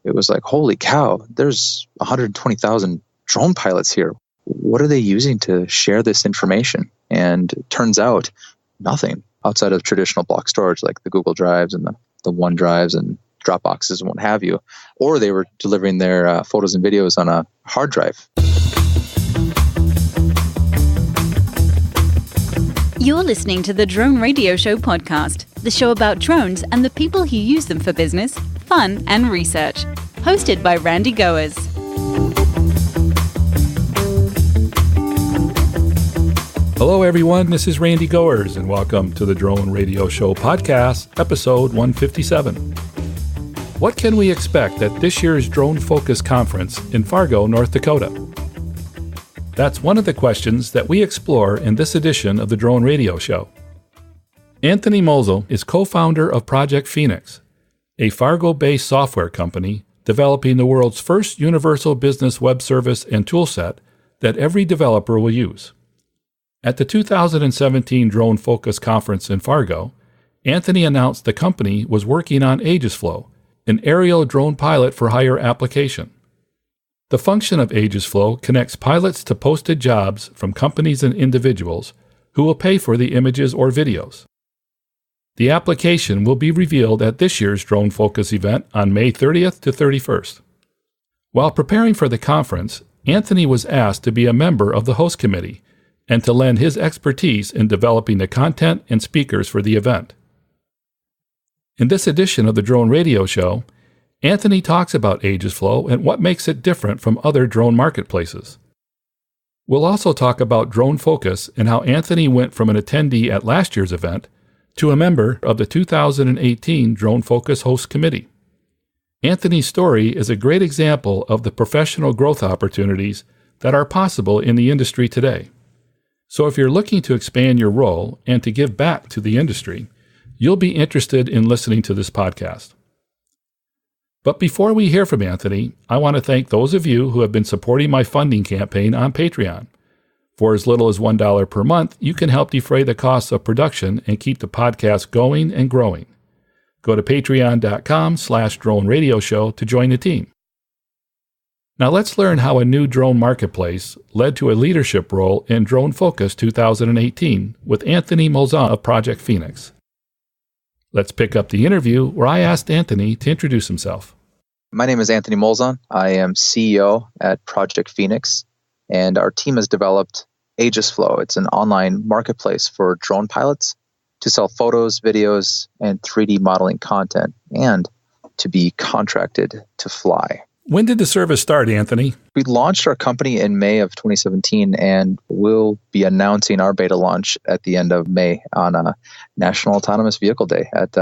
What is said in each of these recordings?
it was like, holy cow, there's 120,000 drone pilots here. What are they using to share this information? And it turns out nothing outside of traditional block storage like the Google Drives and the OneDrives and Dropboxes and what have you. Or they were delivering their photos and videos on a hard drive. You're listening to the Drone Radio Show podcast, the show about drones and the people who use them for business, fun, and research. Hosted by Randy Goers. Hello, everyone. This is Randy Goers, and welcome to the Drone Radio Show podcast, episode 157. What can we expect at this year's Drone Focus Conference in Fargo, North Dakota? That's one of the questions that we explore in this edition of the Drone Radio Show. Anthony Molzahn is co-founder of Project Phoenix, a Fargo-based software company developing the world's first universal business web service and toolset that every developer will use. At the 2017 Drone Focus Conference in Fargo, Anthony announced the company was working on Aegis Flow, an aerial drone pilot for hire application. The function of Aegis Flow connects pilots to posted jobs from companies and individuals who will pay for the images or videos. The application will be revealed at this year's Drone Focus event on May 30th to 31st. While preparing for the conference, Anthony was asked to be a member of the host committee and to lend his expertise in developing the content and speakers for the event. In this edition of the Drone Radio Show, Anthony talks about Aegis Flow and what makes it different from other drone marketplaces. We'll also talk about Drone Focus and how Anthony went from an attendee at last year's event to a member of the 2018 Drone Focus Host Committee. Anthony's story is a great example of the professional growth opportunities that are possible in the industry today. So if you're looking to expand your role and to give back to the industry, you'll be interested in listening to this podcast. But before we hear from Anthony, I want to thank those of you who have been supporting my funding campaign on Patreon. For as little as $1 per month, you can help defray the costs of production and keep the podcast going and growing. Go to patreon.com/drone radio show to join the team. Now let's learn how a new drone marketplace led to a leadership role in Drone Focus 2018 with Anthony Molzahn of Project Phoenix. Let's pick up the interview where I asked Anthony to introduce himself. My name is Anthony Molzahn. I am CEO at Project Phoenix, and our team has developed Aegis Flow. It's an online marketplace for drone pilots to sell photos, videos, and 3D modeling content, and to be contracted to fly. When did the service start, Anthony? We launched our company in May of 2017, and we'll be announcing our beta launch at the end of May on a National Autonomous Vehicle Day at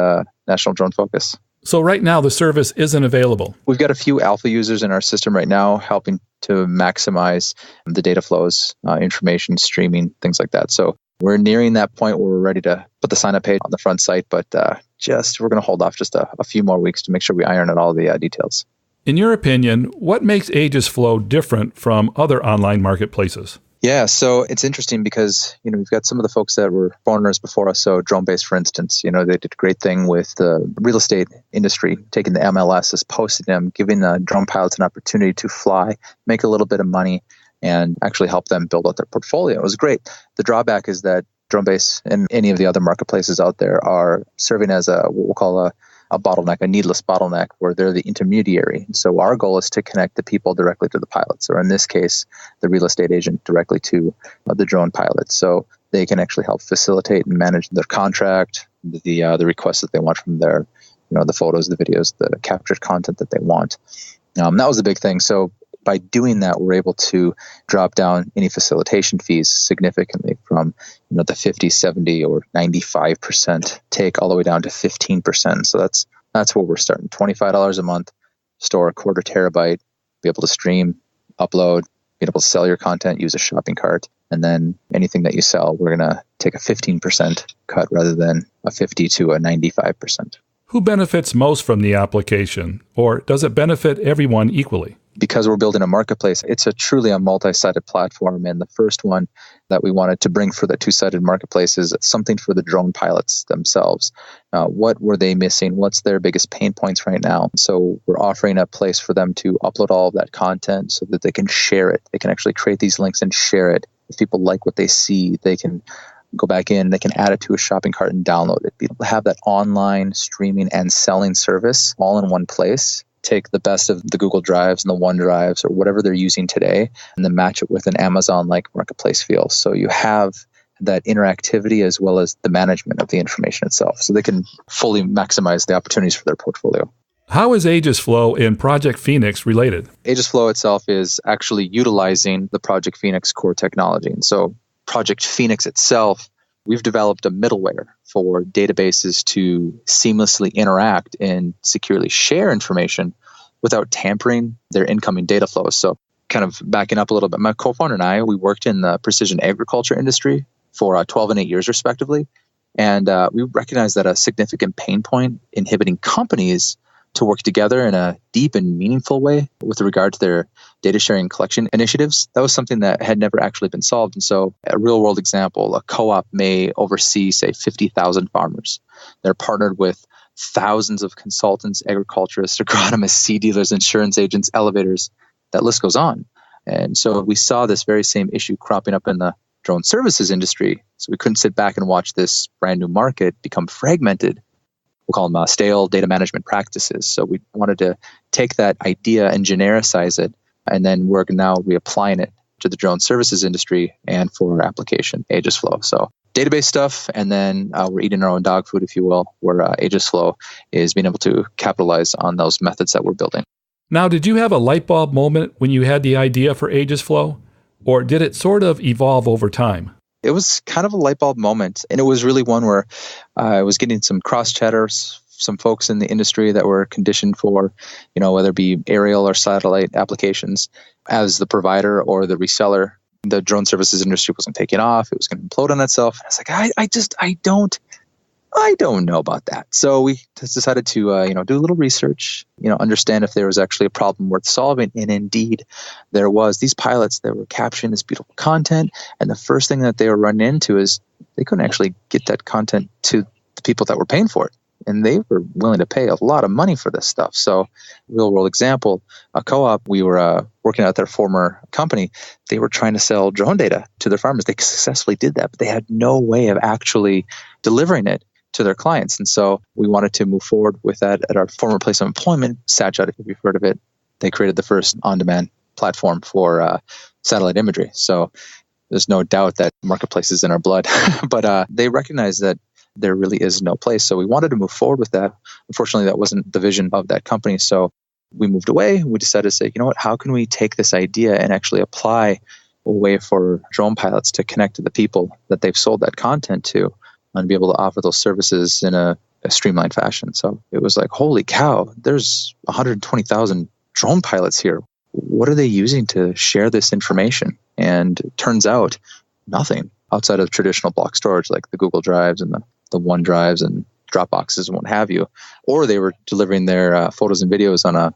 National Drone Focus. So right now, the service isn't available. We've got a few alpha users in our system right now helping to maximize the data flows, information streaming, things like that. So we're nearing that point where we're ready to put the sign-up page on the front site, but we're going to hold off just a few more weeks to make sure we iron out all the details. In your opinion, what makes Aegis Flow different from other online marketplaces? Yeah, so it's interesting because, we've got some of the folks that were foreigners before us. So DroneBase, for instance, they did a great thing with the real estate industry, taking the MLSs, posting them, giving the drone pilots an opportunity to fly, make a little bit of money, and actually help them build out their portfolio. It was great. The drawback is that DroneBase and any of the other marketplaces out there are serving as what we'll call a bottleneck, a needless bottleneck, where they're the intermediary. So our goal is to connect the people directly to the pilots, or in this case, the real estate agent directly to the drone pilots. So they can actually help facilitate and manage their contract, the requests that they want from their, the photos, the videos, the captured content that they want. That was the big thing. So by doing that, we're able to drop down any facilitation fees significantly from the 50, 70, or 95% take all the way down to 15%. So that's where we're starting. $25 a month, store a quarter terabyte, be able to stream, upload, be able to sell your content, use a shopping cart, and then anything that you sell, we're going to take a 15% cut rather than a 50 to a 95%. Who benefits most from the application, or does it benefit everyone equally? because we're building a marketplace, it's truly a multi-sided platform. And the first one that we wanted to bring for the two-sided marketplace is something for the drone pilots themselves. What were they missing? What's their biggest pain points right now? So we're offering a place for them to upload all of that content so that they can share it. They can actually create these links and share it. If people like what they see, they can go back in, they can add it to a shopping cart and download it. Be able to have that online streaming and selling service all in one place. Take the best of the Google Drives and the OneDrives or whatever they're using today, and then match it with an Amazon-like marketplace feel. So you have that interactivity as well as the management of the information itself. So they can fully maximize the opportunities for their portfolio. How is Aegis Flow and Project Phoenix related? Aegis Flow itself is actually utilizing the Project Phoenix core technology. And so Project Phoenix itself, we've developed a middleware for databases to seamlessly interact and securely share information without tampering their incoming data flows. So kind of backing up a little bit, my co-founder and I, we worked in the precision agriculture industry for 12 and 8 years respectively. And we recognized that a significant pain point inhibiting companies to work together in a deep and meaningful way with regard to their data sharing and collection initiatives. That was something that had never actually been solved. And so a real world example, a co-op may oversee, say, 50,000 farmers. They're partnered with thousands of consultants, agriculturists, agronomists, seed dealers, insurance agents, elevators. That list goes on. And so we saw this very same issue cropping up in the drone services industry. So we couldn't sit back and watch this brand new market become fragmented. We'll call them stale data management practices. So we wanted to take that idea and genericize it, and then we're now reapplying it to the drone services industry and for our application, Aegis Flow. So database stuff, and then we're eating our own dog food, if you will, where Aegis Flow is being able to capitalize on those methods that we're building. Now, did you have a light bulb moment when you had the idea for Aegis Flow, or did it sort of evolve over time? It was kind of a light bulb moment, and it was really one where I was getting some cross chatters, some folks in the industry that were conditioned for, whether it be aerial or satellite applications. As the provider or the reseller, the drone services industry wasn't taking off. It was going to implode on itself. And I was like, I don't know about that. So we just decided to, do a little research, understand if there was actually a problem worth solving. And indeed, there was. These pilots that were capturing this beautiful content. And the first thing that they were running into is they couldn't actually get that content to the people that were paying for it. And they were willing to pay a lot of money for this stuff. So real world example, a co-op, we were working at their former company. They were trying to sell drone data to their farmers. They successfully did that, but they had no way of actually delivering it to their clients. And so we wanted to move forward with that at our former place of employment, Satshot, if you've heard of it. They created the first on-demand platform for satellite imagery. So there's no doubt that marketplace is in our blood. But they recognized that there really is no place. So we wanted to move forward with that. Unfortunately, that wasn't the vision of that company. So we moved away. We decided to say, you know what, how can we take this idea and actually apply a way for drone pilots to connect to the people that they've sold that content to and be able to offer those services in a streamlined fashion. So it was like, holy cow, there's 120,000 drone pilots here. What are they using to share this information? And it turns out nothing outside of traditional block storage like the Google Drives and the OneDrives and Dropboxes and what have you. Or they were delivering their photos and videos on a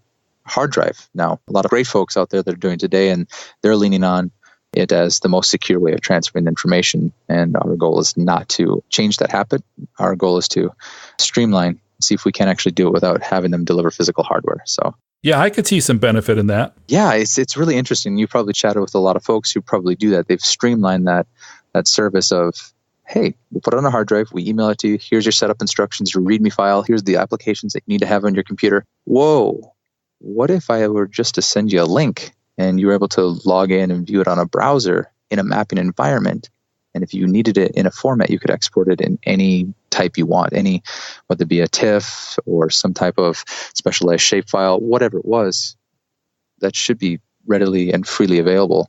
hard drive. Now, a lot of great folks out there that are doing today, and they're leaning on it as the most secure way of transferring information. And our goal is not to change that habit. Our goal is to streamline, see if we can actually do it without having them deliver physical hardware. So yeah, I could see some benefit in that. Yeah, it's really interesting. You probably chatted with a lot of folks who probably do that. They've streamlined that service of, hey, we'll put it on a hard drive, we email it to you, here's your setup instructions, your README file, here's the applications that you need to have on your computer. Whoa, what if I were just to send you a link and you were able to log in and view it on a browser in a mapping environment? And if you needed it in a format, you could export it in any type you want, whether it be a TIFF or some type of specialized shapefile, whatever it was, that should be readily and freely available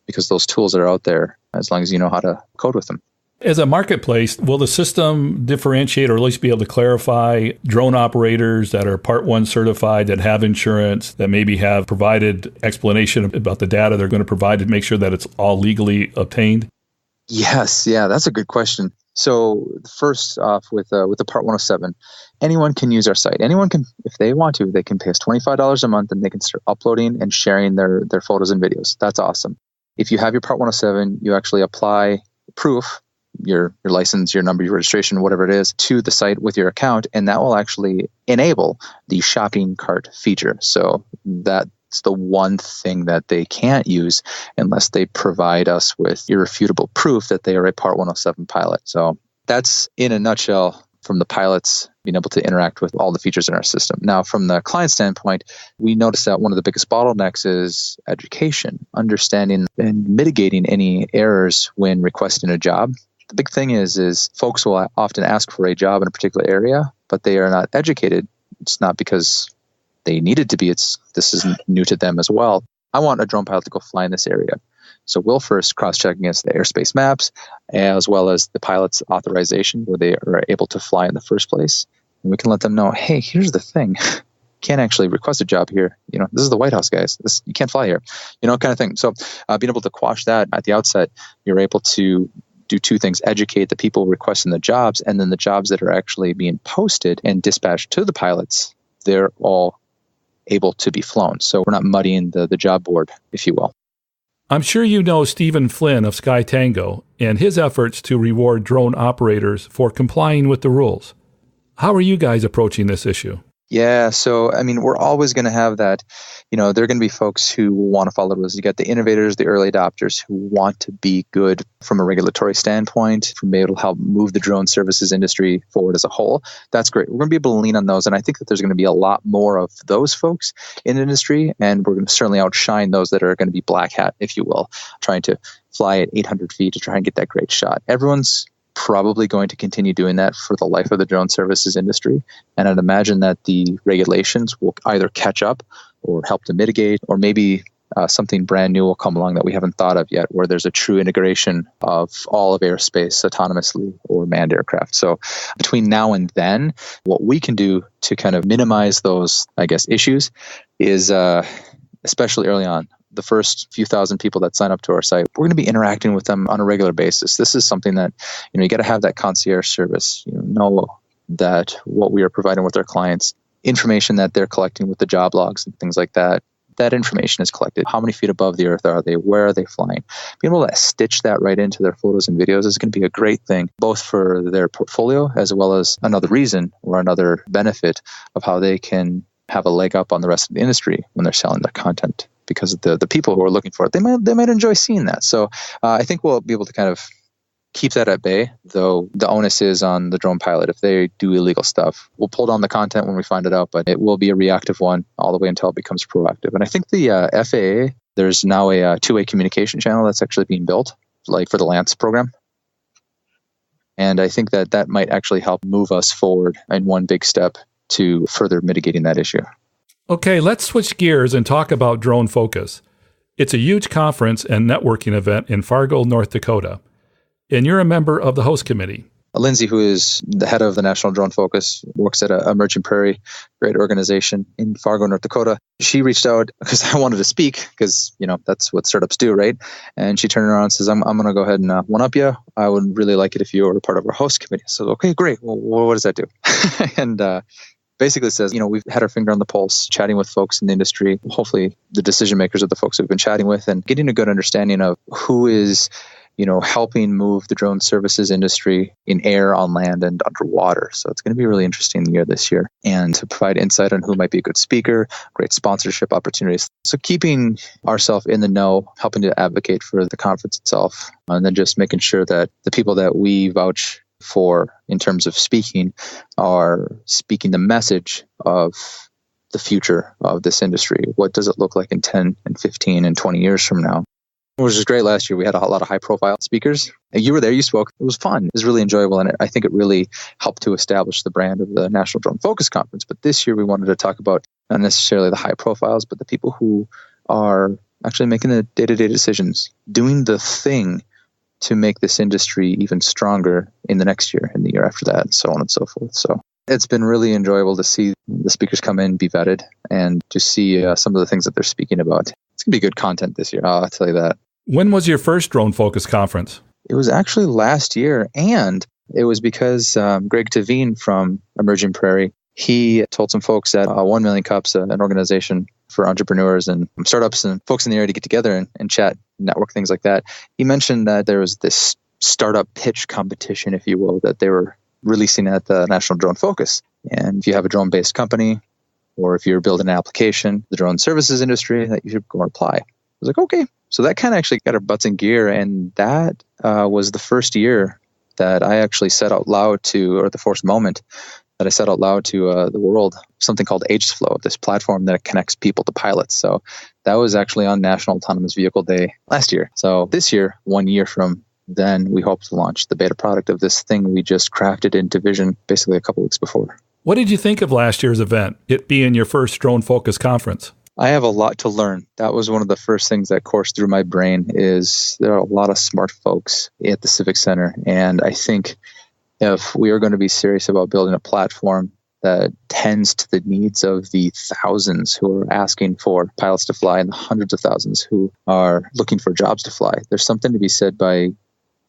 because those tools are out there as long as you know how to code with them. As a marketplace, will the system differentiate or at least be able to clarify drone operators that are Part 1 certified, that have insurance, that maybe have provided explanation about the data they're going to provide to make sure that it's all legally obtained? Yes, yeah, that's a good question. So first off, with the Part 107, anyone can use our site. Anyone can, if they want to, they can pay us $25 a month and they can start uploading and sharing their photos and videos. That's awesome. If you have your Part 107, you actually apply proof, your license, your number, your registration, whatever it is, to the site with your account, and that will actually enable the shopping cart feature. So that's the one thing that they can't use unless they provide us with irrefutable proof that they are a Part 107 pilot. So that's, in a nutshell, from the pilots being able to interact with all the features in our system. Now, from the client standpoint, we noticed that one of the biggest bottlenecks is education, understanding and mitigating any errors when requesting a job. The big thing is folks will often ask for a job in a particular area, but they are not educated. It's not because they needed to be. This is new to them as well. I want a drone pilot to go fly in this area. So we'll first cross-check against the airspace maps as well as the pilot's authorization where they are able to fly in the first place. And we can let them know, hey, here's the thing. You can't actually request a job here. This is the White House, guys. You can't fly here, kind of thing. So being able to quash that at the outset, you're able to do two things: educate the people requesting the jobs, and then the jobs that are actually being posted and dispatched to the pilots, they're all able to be flown. So we're not muddying the job board, if you will. I'm sure you know Stephen Flynn of Sky Tango and his efforts to reward drone operators for complying with the rules. How are you guys approaching this issue? Yeah, so we're always going to have that. There are going to be folks who want to follow the rules. You got the innovators, the early adopters who want to be good from a regulatory standpoint, from being able to help move the drone services industry forward as a whole. That's great. We're going to be able to lean on those, and I think that there's going to be a lot more of those folks in the industry, and we're going to certainly outshine those that are going to be black hat, if you will, trying to fly at 800 feet to try and get that great shot. Everyone's probably going to continue doing that for the life of the drone services industry. And I'd imagine that the regulations will either catch up or help to mitigate, or maybe something brand new will come along that we haven't thought of yet, where there's a true integration of all of airspace autonomously or manned aircraft. So between now and then, what we can do to kind of minimize those, issues is, especially early on, the first few thousand people that sign up to our site, we're going to be interacting with them on a regular basis. This is something that, you got to have that concierge service, know that what we are providing with our clients, information that they're collecting with the job logs and things like that, that information is collected. How many feet above the earth are they? Where are they flying? Being able to stitch that right into their photos and videos is going to be a great thing, both for their portfolio as well as another reason or another benefit of how they can have a leg up on the rest of the industry when they're selling their content. Because the people who are looking for it, they might enjoy seeing that. So I think we'll be able to kind of keep that at bay, though the onus is on the drone pilot. If they do illegal stuff, we'll pull down the content when we find it out, but it will be a reactive one all the way until it becomes proactive. And I think the FAA, there's now a two-way communication channel that's actually being built, like for the Lance program. And I think that might actually help move us forward in one big step to further mitigating that issue. Okay, let's switch gears and talk about Drone Focus. It's a huge conference and networking event in Fargo, North Dakota, and you're a member of the host committee. Lindsay, who is the head of the National Drone Focus, works at a Merchant Prairie, great organization in Fargo, North Dakota. She reached out because I wanted to speak because, that's what startups do, right? And she turned around and says, I'm going to go ahead and one-up you. I would really like it if you were part of our host committee. So, okay, great. Well, what does that do? And basically says, we've had our finger on the pulse, chatting with folks in the industry, hopefully the decision makers are the folks we've been chatting with, and getting a good understanding of who is, helping move the drone services industry in air, on land, and underwater. So it's going to be a really interesting year this year, and to provide insight on who might be a good speaker, great sponsorship opportunities. So keeping ourselves in the know, helping to advocate for the conference itself, and then just making sure that the people that we vouch for in terms of speaking are speaking the message of the future of this industry. What does it look like in 10 and 15 and 20 years from now? Which was great last year. We had a lot of high profile speakers. You were there, you spoke. It was fun. It was really enjoyable. And I think it really helped to establish the brand of the National Drone Focus Conference. But this year we wanted to talk about not necessarily the high profiles, but the people who are actually making the day-to-day decisions, doing the thing to make this industry even stronger in the next year and the year after that, and so on and so forth. So it's been really enjoyable to see the speakers come in, be vetted, and to see some of the things that they're speaking about. It's going to be good content this year, I'll tell you that. When was your first Drone Focus conference? It was actually last year, and It was because Greg Tavine from Emerging Prairie, he told some folks at 1 Million Cups, an organization for entrepreneurs and startups and folks in the area to get together and chat, network, things like that. He mentioned that there was this startup pitch competition, if you will, that they were releasing at the National Drone Focus. And if you have a drone-based company, or if you're building an application, the drone services industry, that you should go and apply. I was like, okay. So that kind of actually got our butts in gear. And that was the first year that I actually said out loud or the first moment that I said out loud to the world, something called Aegis Flow, this platform that connects people to pilots. So that was actually on National Autonomous Vehicle Day last year. So this year, 1 year from then, we hope to launch the beta product of this thing we just crafted into Vision basically a couple weeks before. What did you think of last year's event, it being your first Drone Focus conference? I have a lot to learn. That was one of the first things that coursed through my brain is there are a lot of smart folks at the Civic Center. And I think if we are going to be serious about building a platform that tends to the needs of the thousands who are asking for pilots to fly and the hundreds of thousands who are looking for jobs to fly, there's something to be said by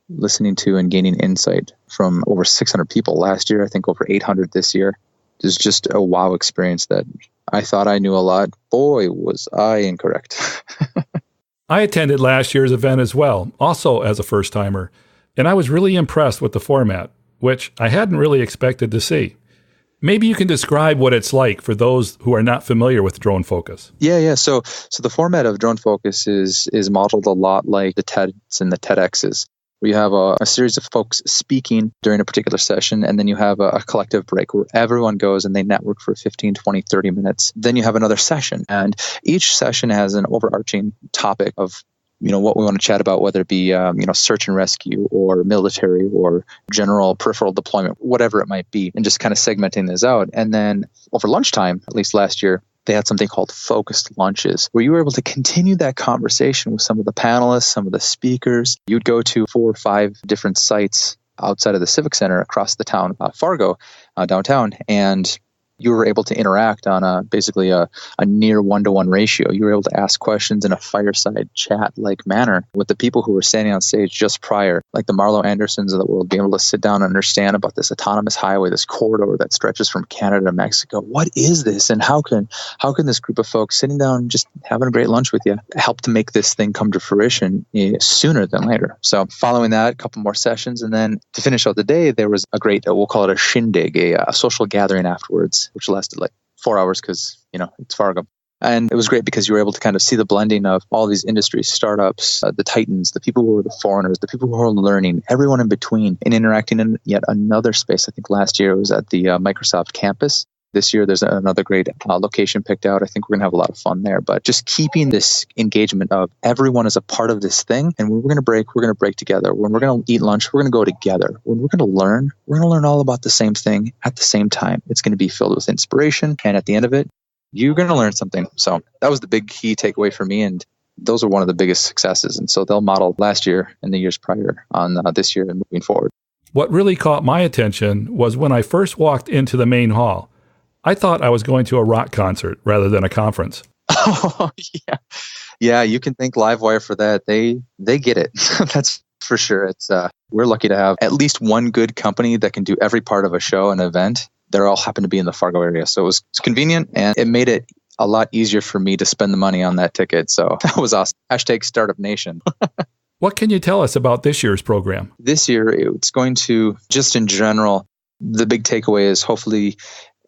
listening to and gaining insight from over 600 people last year, I think over 800 this year. It's just a wow experience that I thought I knew a lot. Boy, was I incorrect. I attended last year's event as well, also as a first-timer, and I was really impressed with the format, which I hadn't really expected to see. Maybe you can describe what it's like for those who are not familiar with Drone Focus. Yeah. So the format of Drone Focus is modeled a lot like the TEDs and the TEDx's. We have a series of folks speaking during a particular session, and then you have a collective break where everyone goes and they network for 15, 20, 30 minutes. Then you have another session, and each session has an overarching topic of what we want to chat about, whether it be search and rescue or military or general peripheral deployment, whatever it might be, and just kind of segmenting this out. And then over lunchtime, at least last year, they had something called focused lunches, where you were able to continue that conversation with some of the panelists, some of the speakers. You'd go to 4 or 5 different sites outside of the Civic Center across the town, Fargo, downtown, and you were able to interact on basically a near one-to-one ratio. You were able to ask questions in a fireside chat-like manner with the people who were standing on stage just prior, like the Marlo Andersons of the world, being able to sit down and understand about this autonomous highway, this corridor that stretches from Canada to Mexico. What is this, and how can this group of folks sitting down and just having a great lunch with you help to make this thing come to fruition sooner than later? So following that, a couple more sessions, and then to finish out the day, there was a great, we'll call it a shindig, a social gathering afterwards, which lasted like 4 hours because, it's Fargo. And it was great because you were able to kind of see the blending of all these industries, startups, the titans, the people who were the foreigners, the people who were learning, everyone in between, and interacting in yet another space. I think last year it was at the Microsoft campus. This year, there's another great location picked out. I think we're going to have a lot of fun there. But just keeping this engagement of everyone is a part of this thing. And when we're going to break together. When we're going to eat lunch, we're going to go together. When we're going to learn all about the same thing at the same time. It's going to be filled with inspiration. And at the end of it, you're going to learn something. So that was the big key takeaway for me. And those are one of the biggest successes. And so they'll model last year and the years prior on this year and moving forward. What really caught my attention was when I first walked into the main hall. I thought I was going to a rock concert rather than a conference. Oh, yeah. Yeah, you can thank Livewire for that. They get it. That's for sure. It's we're lucky to have at least one good company that can do every part of a show and event. They're all happen to be in the Fargo area. So it's convenient, and it made it a lot easier for me to spend the money on that ticket. So that was awesome. Hashtag Startup Nation. What can you tell us about this year's program? This year, it's going to, just in general, the big takeaway is hopefully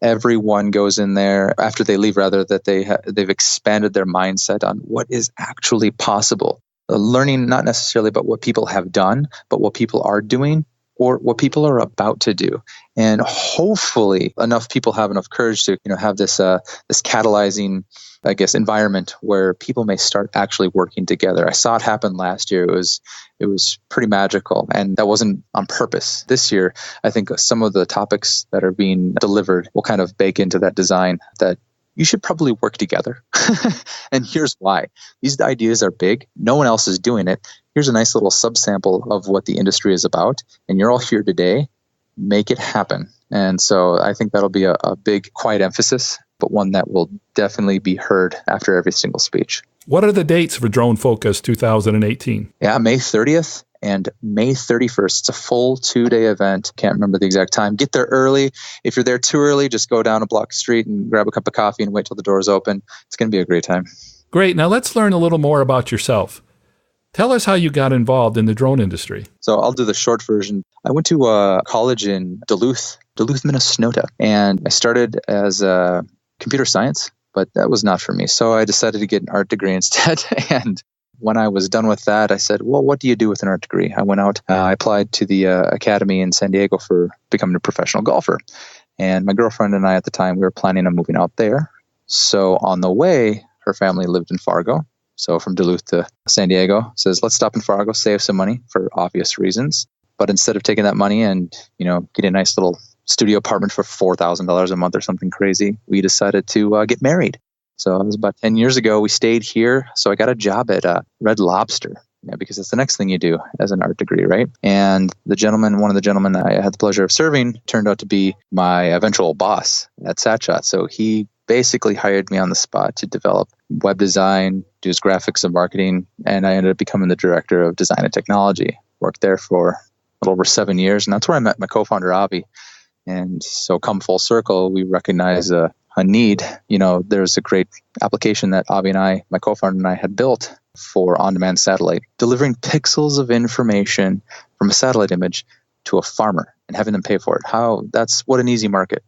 everyone goes in there after they leave, rather, that they've expanded their mindset on what is actually possible. Learning not necessarily about what people have done, but what people are doing or what people are about to do. And hopefully enough people have enough courage to have this catalyzing, I guess, environment where people may start actually working together. I saw it happen last year. It was pretty magical, and that wasn't on purpose. This year, I think some of the topics that are being delivered will kind of bake into that design that you should probably work together. And here's why. These ideas are big. No one else is doing it. Here's a nice little subsample of what the industry is about, and you're all here today. Make it happen. And so I think that'll be a big, quiet emphasis, but one that will definitely be heard after every single speech. What are the dates for Drone Focus 2018? Yeah, May 30th And May 31st, it's a full 2-day event. Can't remember the exact time. Get there early. If you're there too early, just go down a block street and grab a cup of coffee and wait till the doors open. It's going to be a great time. Great. Now let's learn a little more about yourself. Tell us how you got involved in the drone industry. So I'll do the short version. I went to college in Duluth, Minnesota, and I started as computer science, but that was not for me. So I decided to get an art degree instead. And when I was done with that, I said, well, what do you do with an art degree? I went out, I applied to the academy in San Diego for becoming a professional golfer. And my girlfriend and I at the time, we were planning on moving out there. So on the way, her family lived in Fargo. So from Duluth to San Diego, says, let's stop in Fargo, save some money for obvious reasons. But instead of taking that money and, get a nice little studio apartment for $4,000 a month or something crazy, we decided to get married. So it was about 10 years ago. We stayed here. So I got a job at Red Lobster, because that's the next thing you do as an art degree, right? And one of the gentlemen I had the pleasure of serving, turned out to be my eventual boss at Satshot. So he basically hired me on the spot to develop web design, do his graphics and marketing, and I ended up becoming the director of design and technology. Worked there for a little over 7 years, and that's where I met my co-founder, Avi. And so come full circle, we recognize a need. There's a great application that Avi and I, my co-founder and I, had built for on-demand satellite, delivering pixels of information from a satellite image to a farmer and having them pay for it. What an easy market.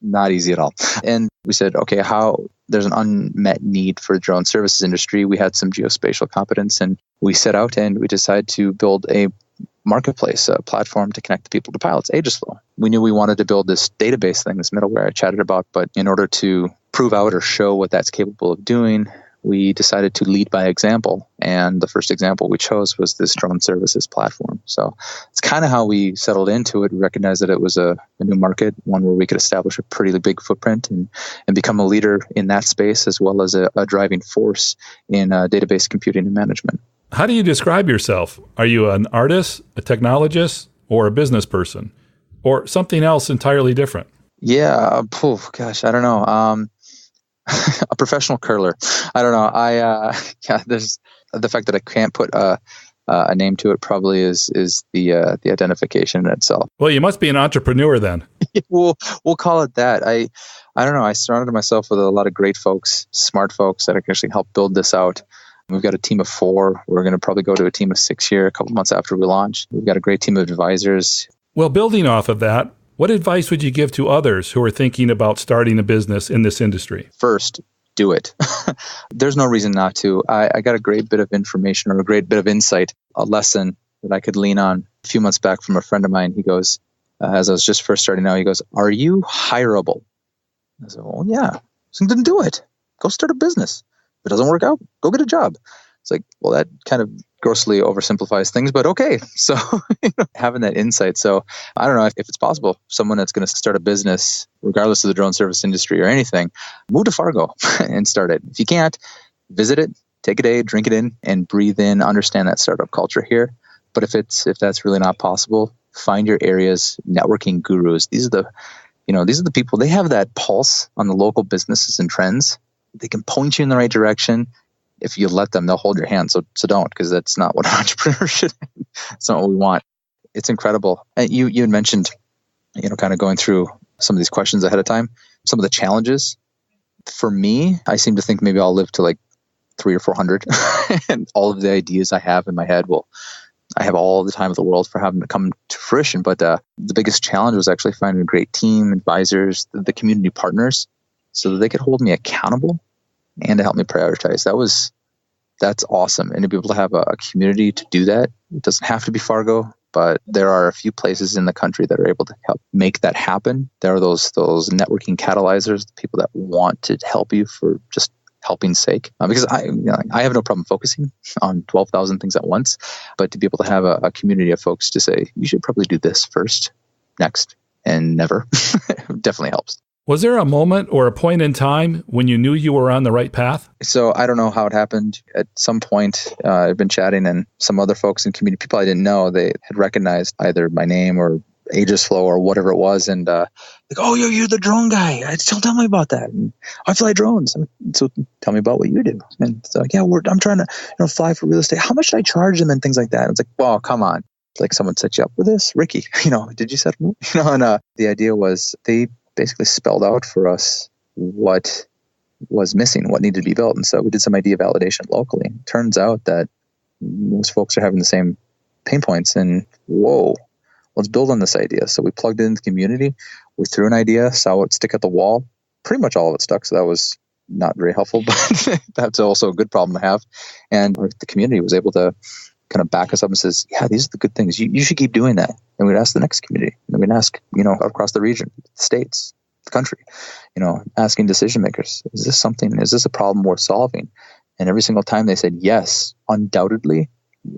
Not easy at all. And we said, okay, there's an unmet need for the drone services industry. We had some geospatial competence, and we set out and we decided to build a marketplace, a platform to connect the people to pilots, Aegis Flow. We knew we wanted to build this database thing, this middleware I chatted about, but in order to prove out or show what that's capable of doing, we decided to lead by example. And the first example we chose was this drone services platform. So it's kind of how we settled into it. We recognized that it was a new market, one where we could establish a pretty big footprint and become a leader in that space, as well as a driving force in database computing and management. How do you describe yourself? Are you an artist, a technologist, or a business person, or something else entirely different? Yeah, I don't know. A professional curler. I don't know. There's the fact that I can't put a name to it probably is the identification in itself. Well, you must be an entrepreneur then. We'll call it that. I don't know. I surrounded myself with a lot of great folks, smart folks that can actually help build this out. We've got a team of 4. We're going to probably go to a team of 6 here a couple months after we launch. We've got a great team of advisors. Well, building off of that, what advice would you give to others who are thinking about starting a business in this industry? First, do it. There's no reason not to. I got a great bit of information or a great bit of insight, a lesson that I could lean on a few months back from a friend of mine. He goes, as I was just first starting out, he goes, "Are you hireable?" I said, "Well, yeah." So then do it. Go start a business. If it doesn't work out, go get a job. It's like, well, that kind of grossly oversimplifies things, but okay. So having that insight. So I don't know if it's possible, someone that's going to start a business, regardless of the drone service industry or anything, move to Fargo and start it. If you can't, visit it, take a day, drink it in, and breathe in, understand that startup culture here. But if that's really not possible, find your area's networking gurus. These are the people, they have that pulse on the local businesses and trends. They can point you in the right direction. If you let them, they'll hold your hand. So don't, because that's not what entrepreneurs should. It's not what we want. It's incredible. And you had mentioned, kind of going through some of these questions ahead of time, some of the challenges. For me, I seem to think maybe I'll live to like 300 or 400, and all of the ideas I have in my head I have all the time of the world for having to come to fruition. But the biggest challenge was actually finding a great team, advisors, the community partners, so that they could hold me accountable and to help me prioritize. That's awesome. And to be able to have a community to do that, it doesn't have to be Fargo, but there are a few places in the country that are able to help make that happen. There are those networking catalyzers, the people that want to help you for just helping's sake. Because I have no problem focusing on 12,000 things at once, but to be able to have a community of folks to say, you should probably do this first, next, and never, definitely helps. Was there a moment or a point in time when you knew you were on the right path? So I don't know how it happened. At some point, I've been chatting, and some other folks in community, people I didn't know, they had recognized either my name or Aegis Flow or whatever it was, and like, oh, you're the drone guy. Tell me about that. And I fly drones. So tell me about what you do. And it's like, yeah, I'm trying to fly for real estate. How much should I charge them and things like that? And it's like, well, come on. Like someone set you up with this, Ricky. Did you set them up? And the idea was they basically spelled out for us what was missing, what needed to be built. And so we did some idea validation locally. Turns out that most folks are having the same pain points, and whoa, let's build on this idea. So we plugged it into the community. We threw an idea, saw it stick at the wall. Pretty much all of it stuck, so that was not very helpful, but that's also a good problem to have. And the community was able to kind of back us up and says, yeah, these are the good things. You should keep doing that. And we'd ask the next community. And we'd ask, across the region, the states, the country, asking decision makers, is this a problem worth solving? And every single time they said yes, undoubtedly,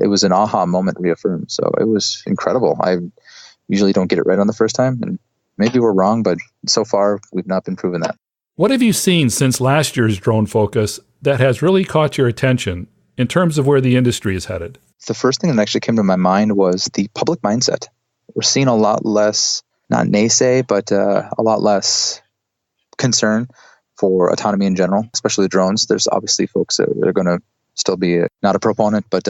it was an aha moment reaffirmed. So it was incredible. I usually don't get it right on the first time, and maybe we're wrong, but so far we've not been proven that. What have you seen since last year's Drone Focus that has really caught your attention in terms of where the industry is headed? The first thing that actually came to my mind was the public mindset. We're seeing a lot less, not naysay, but a lot less concern for autonomy in general, especially drones. There's obviously folks that are going to still be not a proponent, but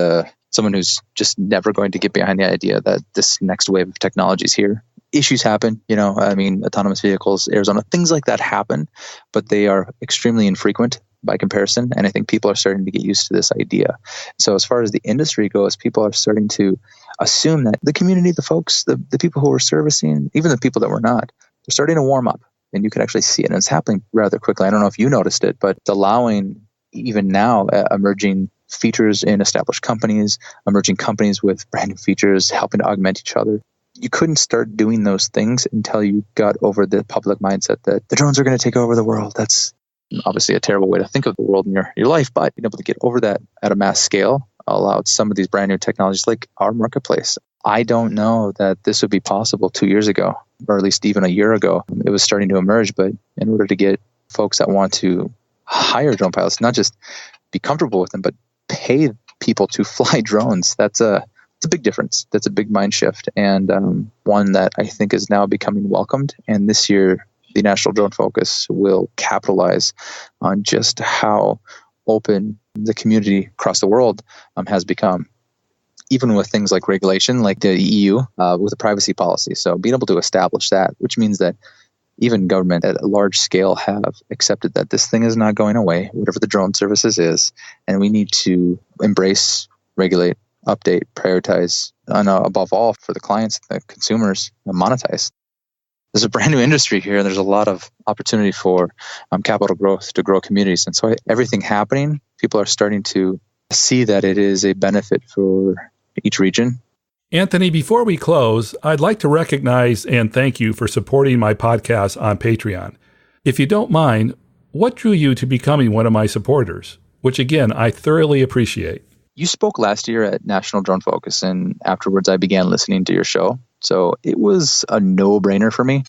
someone who's just never going to get behind the idea that this next wave of technology is here. Issues happen, autonomous vehicles, Arizona, things like that happen, but they are extremely infrequent by comparison. And I think people are starting to get used to this idea. So as far as the industry goes, people are starting to assume that the community, the folks, the people who are servicing, even the people that were not, they're starting to warm up. And you could actually see it. And it's happening rather quickly. I don't know if you noticed it, but it's allowing even now emerging features in established companies, emerging companies with brand new features, helping to augment each other. You couldn't start doing those things until you got over the public mindset that the drones are going to take over the world. That's obviously a terrible way to think of the world in your life, but being able to get over that at a mass scale allowed some of these brand new technologies like our marketplace. I don't know that this would be possible 2 years ago, or at least even a year ago. It was starting to emerge, but in order to get folks that want to hire drone pilots, not just be comfortable with them, but pay people to fly drones, it's a big difference. That's a big mind shift, and one that I think is now becoming welcomed. And this year, the National Drone Focus will capitalize on just how open the community across the world has become, even with things like regulation, like the EU, with a privacy policy. So being able to establish that, which means that even government at a large scale have accepted that this thing is not going away, whatever the drone services is, and we need to embrace, regulate, update, prioritize, and above all, for the clients, the consumers, monetize. There's a brand new industry here, and there's a lot of opportunity for capital growth to grow communities. And so everything happening, people are starting to see that it is a benefit for each region. Anthony, before we close, I'd like to recognize and thank you for supporting my podcast on Patreon. If you don't mind, what drew you to becoming one of my supporters? Which again, I thoroughly appreciate. You spoke last year at National Drone Focus, and afterwards I began listening to your show. So it was a no-brainer for me.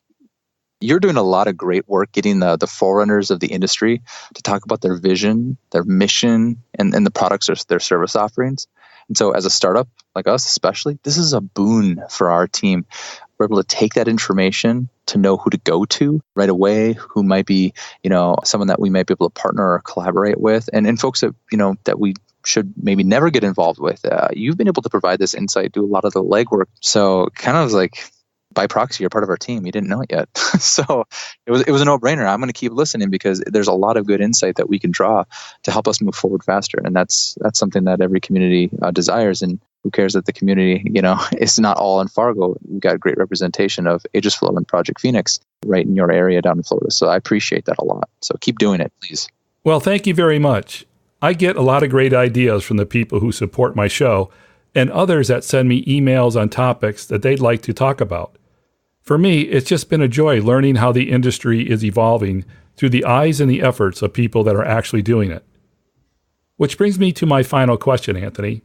You're doing a lot of great work getting the forerunners of the industry to talk about their vision, their mission, and the products or their service offerings. And so as a startup like us especially, this is a boon for our team. We're able to take that information to know who to go to right away, who might be, someone that we might be able to partner or collaborate with, and folks that, that we should maybe never get involved with. You've been able to provide this insight, do a lot of the legwork. So kind of like by proxy, you're part of our team. You didn't know it yet. So it was a no-brainer. I'm going to keep listening because there's a lot of good insight that we can draw to help us move forward faster. And that's something that every community desires. And who cares that the community, it's not all in Fargo. We've got great representation of Aegis Flow and Project Phoenix right in your area down in Florida. So I appreciate that a lot. So keep doing it, please. Well, thank you very much. I get a lot of great ideas from the people who support my show and others that send me emails on topics that they'd like to talk about. For me, it's just been a joy learning how the industry is evolving through the eyes and the efforts of people that are actually doing it. Which brings me to my final question, Anthony.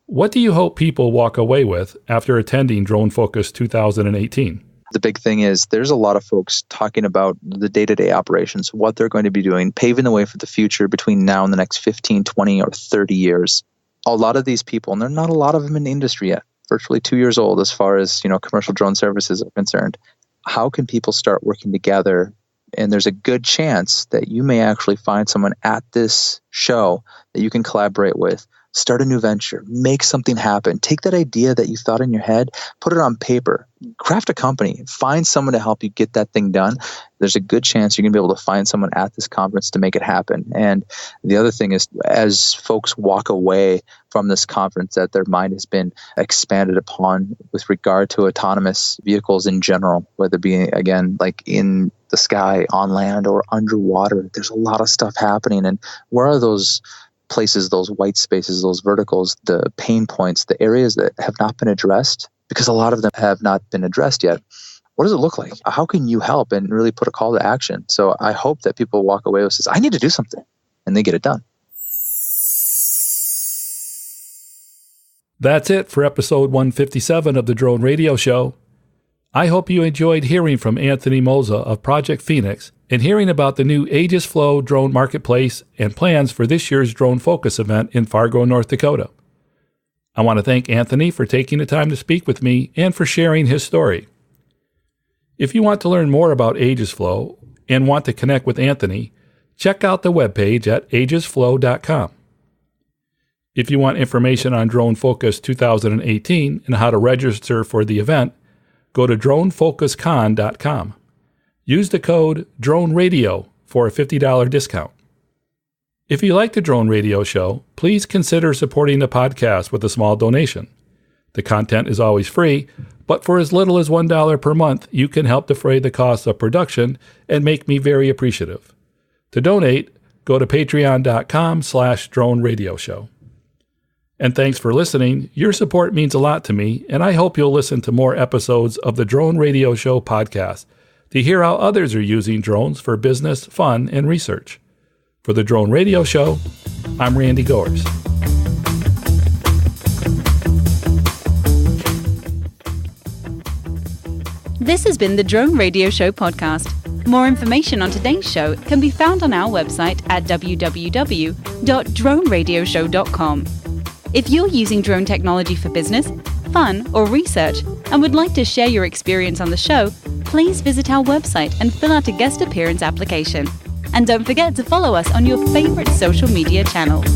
What do you hope people walk away with after attending Drone Focus 2018? The big thing is there's a lot of folks talking about the day-to-day operations, what they're going to be doing, paving the way for the future between now and the next 15, 20, or 30 years. A lot of these people, and there are not a lot of them in the industry yet, virtually 2 years old as far as, commercial drone services are concerned. How can people start working together? And there's a good chance that you may actually find someone at this show that you can collaborate with. Start a new venture, make something happen. Take that idea that you thought in your head, put it on paper, craft a company, find someone to help you get that thing done. There's a good chance you're going to be able to find someone at this conference to make it happen. And the other thing is, as folks walk away from this conference, that their mind has been expanded upon with regard to autonomous vehicles in general, whether it be, again, like in the sky, on land, or underwater. There's a lot of stuff happening. And where are those places, those white spaces, those verticals, the pain points, the areas that have not been addressed? Because a lot of them have not been addressed yet. What does it look like? How can you help and really put a call to action? So I hope that people walk away with this, I need to do something, and they get it done. That's it for episode 157 of the Drone Radio Show. I hope you enjoyed hearing from Anthony Molzahn of Project Phoenix and hearing about the new Aegis Flow drone marketplace and plans for this year's Drone Focus event in Fargo, North Dakota. I want to thank Anthony for taking the time to speak with me and for sharing his story. If you want to learn more about Aegis Flow and want to connect with Anthony, check out the webpage at aegisflow.com. If you want information on Drone Focus 2018 and how to register for the event, go to dronefocuscon.com. Use the code DRONERADIO for a $50 discount. If you like the Drone Radio Show, please consider supporting the podcast with a small donation. The content is always free, but for as little as $1 per month, you can help defray the costs of production and make me very appreciative. To donate, go to patreon.com/Drone Radio Show. And thanks for listening. Your support means a lot to me, and I hope you'll listen to more episodes of the Drone Radio Show podcast to hear how others are using drones for business, fun, and research. For the Drone Radio Show, I'm Randy Goers. This has been the Drone Radio Show podcast. More information on today's show can be found on our website at www.droneradioshow.com. If you're using drone technology for business, fun, or research and would like to share your experience on the show, please visit our website and fill out a guest appearance application. And don't forget to follow us on your favorite social media channels.